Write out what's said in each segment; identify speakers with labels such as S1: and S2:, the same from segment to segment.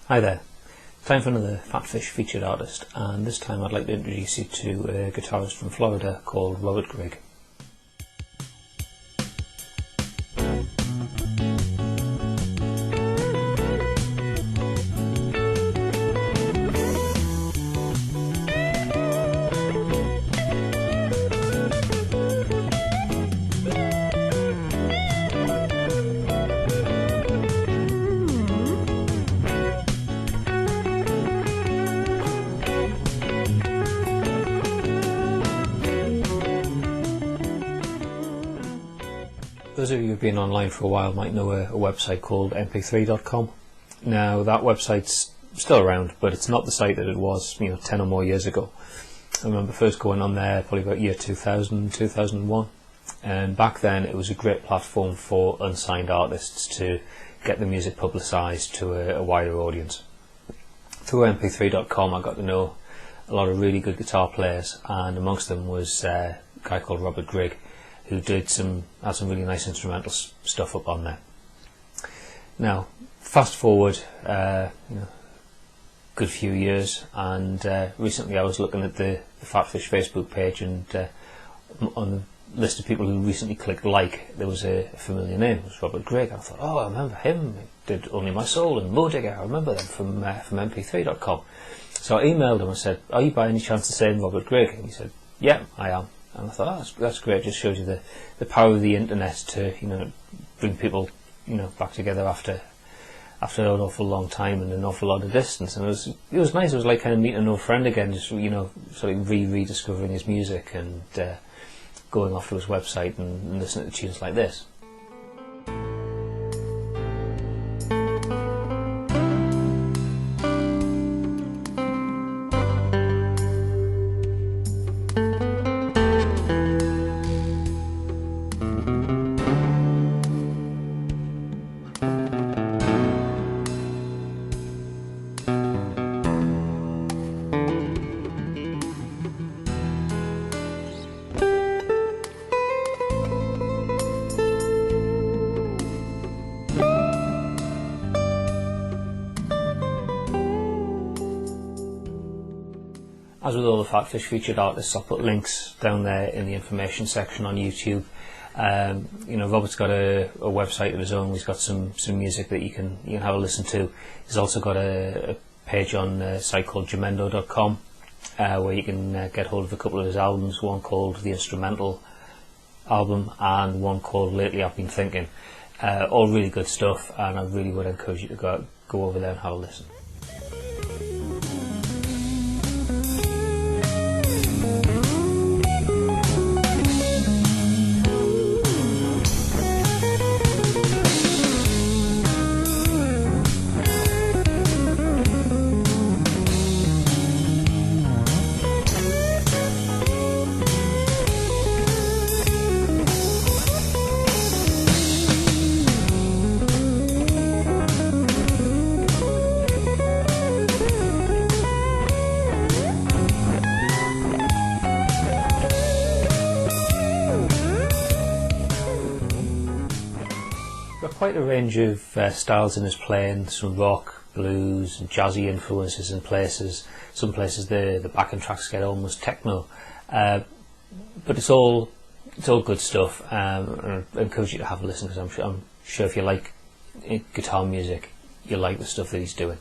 S1: Hi there, time for another PhatPhish featured artist, and this time I'd like to introduce you to a guitarist from Florida called Grigg. Those of you who've been online for a while might know a website called mp3.com. Now that website's still around, but it's not the site that it was 10 or more years ago. I remember first going on there probably about year 2000, 2001, and back then it was a great platform for unsigned artists to get the music publicised to a wider audience. Through mp3.com I got to know a lot of really good guitar players, and amongst them was a guy called Grigg, who had some really nice instrumental stuff up on there. Now, fast forward, good few years, and recently I was looking at the PhatPhish Facebook page, and on the list of people who recently clicked like, there was a familiar name. It was Grigg. I thought, oh, I remember him. He did Only My Soul and Modigger. I remember them from mp3.com. So I emailed him and said, are you by any chance the same Grigg? And he said, yeah, I am. And I thought, oh, that's great. It just shows you the power of the internet to bring people back together after an awful long time and an awful lot of distance. And it was nice. It was like kind of meeting an old friend again, just sort of rediscovering his music and going off to his website and listening to tunes like this. As with all the PhatPhish featured artists, I'll put links down there in the information section on YouTube. Robert's got a website of his own. He's got some music that you can have a listen to. He's also got a page on a site called jamendo.com where you can get hold of a couple of his albums, one called The Instrumental Album and one called Lately I've Been Thinking. All really good stuff, and I really would encourage you to go over there and have a listen. Got quite a range of styles in his playing, some rock, blues and jazzy influences in places. Some places the backing tracks get almost techno, but it's all good stuff. And I encourage you to have a listen, because I'm sure if you like guitar music, you'll like the stuff that he's doing.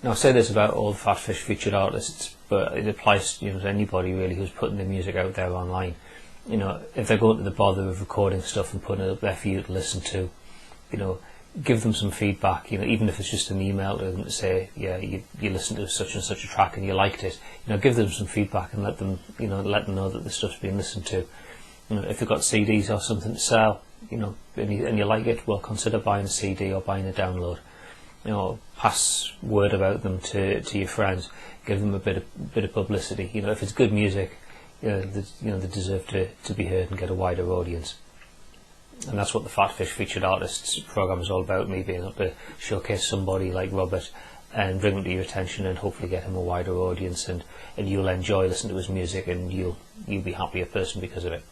S1: Now I say this about all PhatPhish featured artists, but it applies to anybody really who's putting their music out there online. If they're going to the bother of recording stuff and putting it up there for you to listen to, give them some feedback. Even if it's just an email to them to say, yeah, you listened to such and such a track and you liked it. Give them some feedback and let them know that the stuff's being listened to. if you've got CDs or something to sell, and you like it, well, consider buying a CD or buying a download. Pass word about them to your friends. Give them a bit of publicity. If it's good music, they deserve to be heard and get a wider audience. And that's what the PhatPhish Featured Artists program is all about. Me being able to showcase somebody like Robert and bring him to your attention and hopefully get him a wider audience, and you'll enjoy listening to his music, and you'll be a happier person because of it.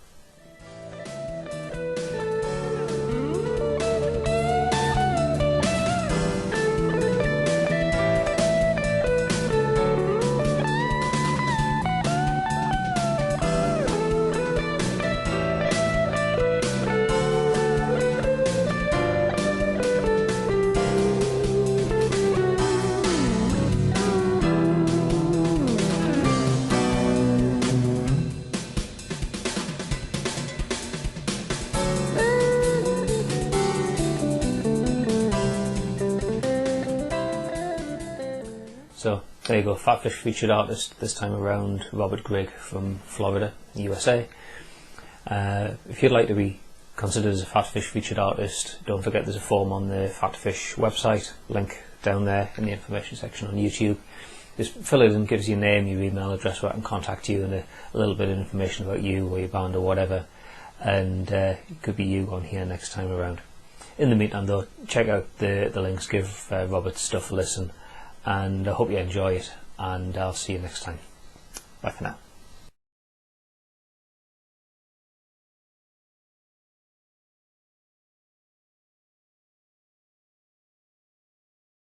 S1: So there you go, PhatPhish Featured Artist, this time around Robert Grigg from Florida, USA. If you'd like to be considered as a PhatPhish Featured Artist, don't forget there's a form on the PhatPhish website, link down there in the information section on YouTube. Just fill it in, gives your name, your email address where I can contact you, and a little bit of information about you or your band or whatever, and it could be you on here next time around. In the meantime though, check out the links, give Robert's stuff a listen, and I hope you enjoy it, and I'll see you next time. Bye for now.